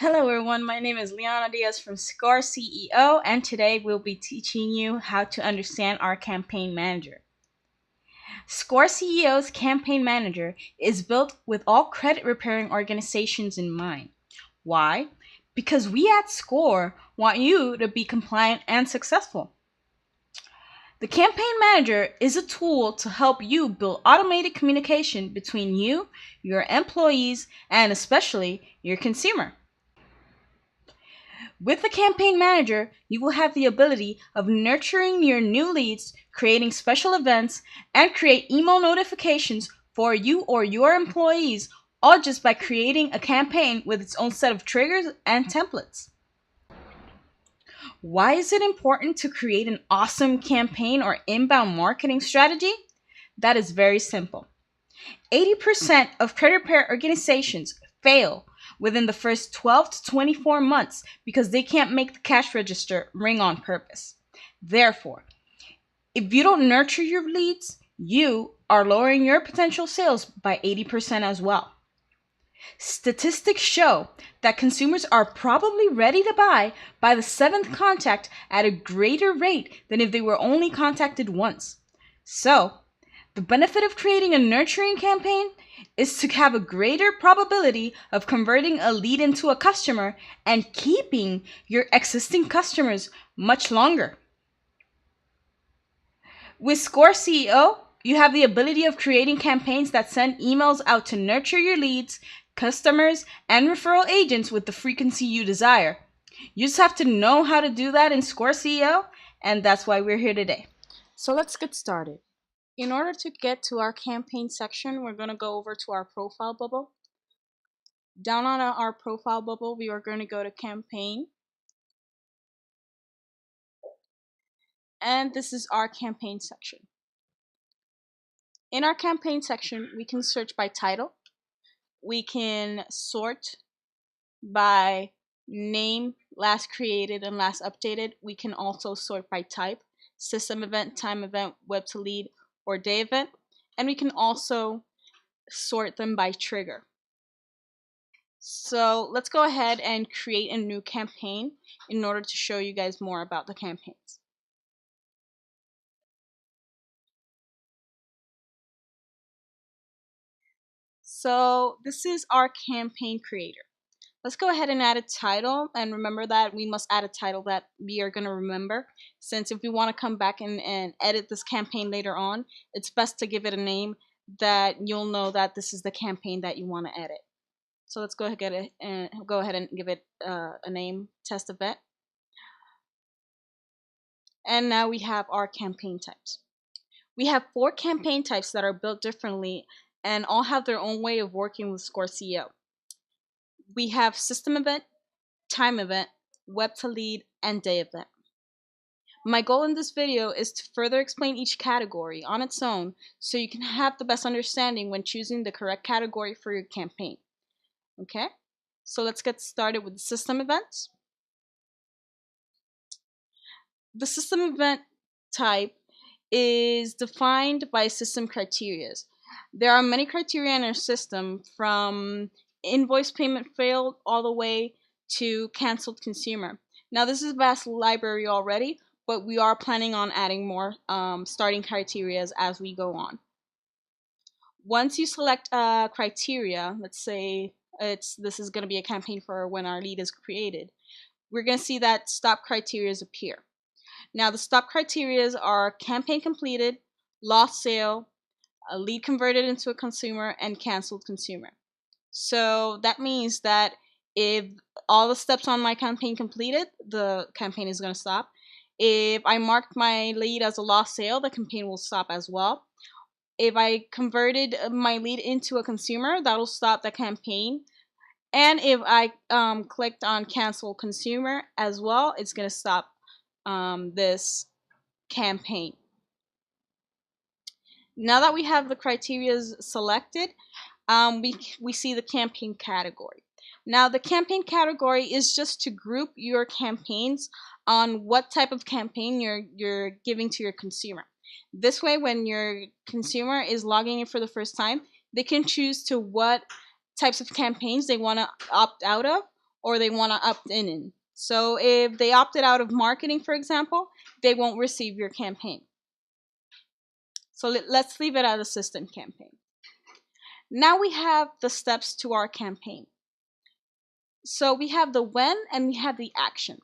Hello everyone, my name is Liana Diaz from Score CEO, and today we'll be teaching you how to understand our campaign manager. Score CEO's campaign manager is built with all credit repairing organizations in mind. Why? Because we at Score want you to be compliant and successful. The campaign manager is a tool to help you build automated communication between you, your employees, and especially your consumer. With the campaign manager, you will have the ability of nurturing your new leads, creating special events, and create email notifications for you or your employees, all just by creating a campaign with its own set of triggers and templates. Why is it important to create an awesome campaign or inbound marketing strategy? That is very simple. 80% of credit repair organizations fail within the first 12 to 24 months because they can't make the cash register ring on purpose. Therefore, if you don't nurture your leads, you are lowering your potential sales by 80% as well. Statistics show that consumers are probably ready to buy by the seventh contact at a greater rate than if they were only contacted once. So, the benefit of creating a nurturing campaign is to have a greater probability of converting a lead into a customer and keeping your existing customers much longer. With Score CEO, you have the ability of creating campaigns that send emails out to nurture your leads, customers, and referral agents with the frequency you desire. You just have to know how to do that in Score CEO, and that's why we're here today. So let's get started. In order to get to our campaign section, we're going to go over to our profile bubble. Down on our profile bubble, we are going to go to campaign. And this is our campaign section. In our campaign section, we can search by title. We can sort by name, last created and last updated. We can also sort by type, system event, time event, web to lead, or day event. And we can also sort them by trigger. So let's go ahead and create a new campaign in order to show you guys more about the campaigns. So this is our campaign creator. Let's go ahead and add a title, and remember that we must add a title that we are going to remember, since if we want to come back and edit this campaign later on, it's best to give it a name that you'll know that this is the campaign that you want to edit. So let's go ahead and give it a name, test event. And now we have our campaign types. We have 4 campaign types that are built differently and all have their own way of working with Score CEO. We have system event, time event, web to lead, and day event. My goal in this video is to further explain each category on its own so you can have the best understanding when choosing the correct category for your campaign. Okay, so let's get started with the system events. The system event type is defined by system criteria. There are many criteria in our system, from invoice payment failed all the way to canceled consumer. Now this is a vast library already, but we are planning on adding more starting criteria as we go on. Once you select a criteria, let's say this is going to be a campaign for when our lead is created, we're going to see that stop criteria appear. Now the stop criteria are campaign completed, lost sale, a lead converted into a consumer, and canceled consumer. So that means that if all the steps on my campaign completed, the campaign is going to stop. If I marked my lead as a lost sale, the campaign will stop as well. If I converted my lead into a consumer, that'll stop the campaign. And if I clicked on cancel consumer as well, it's going to stop this campaign. Now that we have the criteria selected, we see the campaign category. Now the campaign category is just to group your campaigns on what type of campaign you're giving to your consumer. This way, when your consumer is logging in for the first time, they can choose to what types of campaigns they want to opt out of, or they want to opt in. So if they opted out of marketing, for example, they won't receive your campaign. So let's leave it as a system campaign. Now we have the steps to our campaign. So we have the when and we have the action.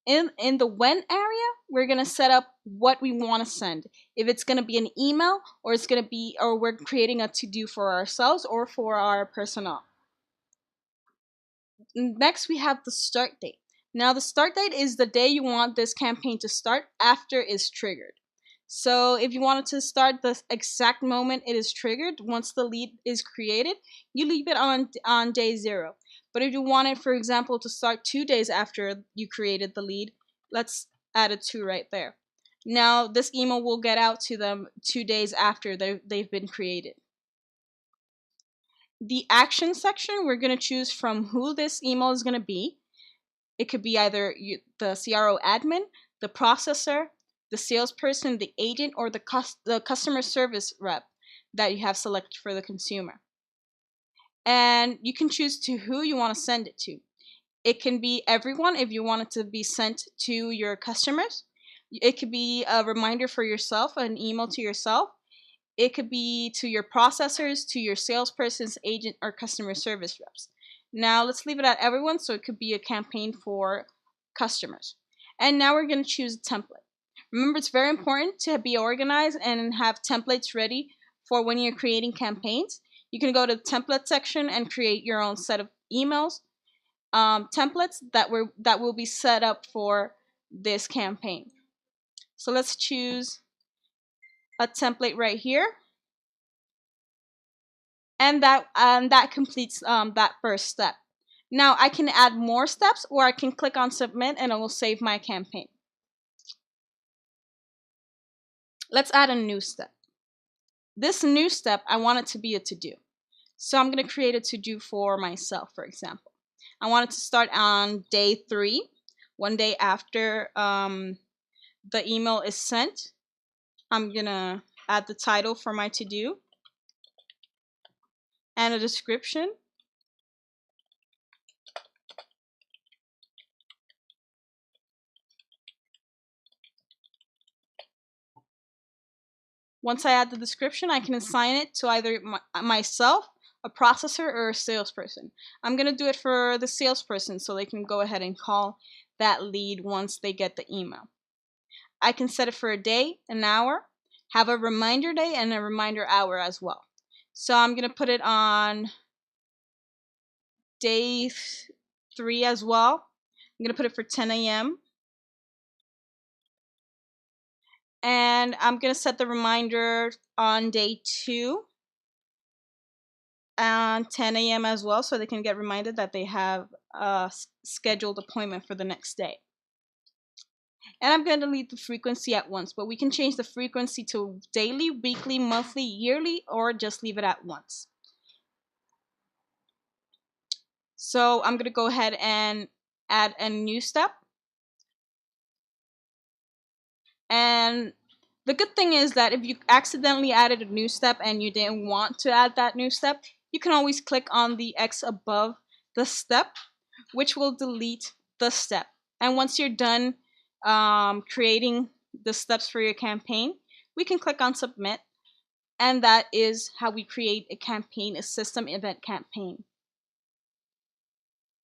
In the when area, we're going to set up what we want to send. If it's going to be an email, or it's going to be, or we're creating a to-do for ourselves or for our personnel. Next, we have the start date. Now, the start date is the day you want this campaign to start after it's triggered. So if you want it to start the exact moment it is triggered, once the lead is created, you leave it on day 0. But if you want it, for example, to start 2 days after you created the lead, let's add a 2 right there. Now this email will get out to them 2 days after they've been created. The action section, we're going to choose from who this email is going to be. It could be either the CRO admin, the processor, the salesperson, the agent, or the customer service rep that you have selected for the consumer. And you can choose to who you want to send it to. It can be everyone if you want it to be sent to your customers. It could be a reminder for yourself, an email to yourself. It could be to your processors, to your salespersons, agent, or customer service reps. Now let's leave it at everyone, so it could be a campaign for customers. And now we're going to choose a template. Remember, it's very important to be organized and have templates ready for when you're creating campaigns. You can go to the template section and create your own set of emails, templates that will be set up for this campaign. So let's choose a template right here, and that completes that first step. Now I can add more steps, or I can click on submit and it will save my campaign. Let's add a new step. This new step, I want it to be a to-do. So I'm going to create a to-do for myself, for example. I want it to start on day 3, 1 day after the email is sent. I'm going to add the title for my to-do and a description. Once I add the description, I can assign it to either myself, a processor, or a salesperson. I'm going to do it for the salesperson so they can go ahead and call that lead once they get the email. I can set it for a day, an hour, have a reminder day, and a reminder hour as well. So I'm going to put it on day 3 as well. I'm going to put it for 10 a.m. And I'm going to set the reminder on day 2 and 10 a.m. as well, so they can get reminded that they have a scheduled appointment for the next day. And I'm going to delete the frequency at once, but we can change the frequency to daily, weekly, monthly, yearly, or just leave it at once. So I'm going to go ahead and add a new step. And the good thing is that if you accidentally added a new step and you didn't want to add that new step, you can always click on the X above the step, which will delete the step. And once you're done creating the steps for your campaign, we can click on submit. And that is how we create a campaign, a system event campaign.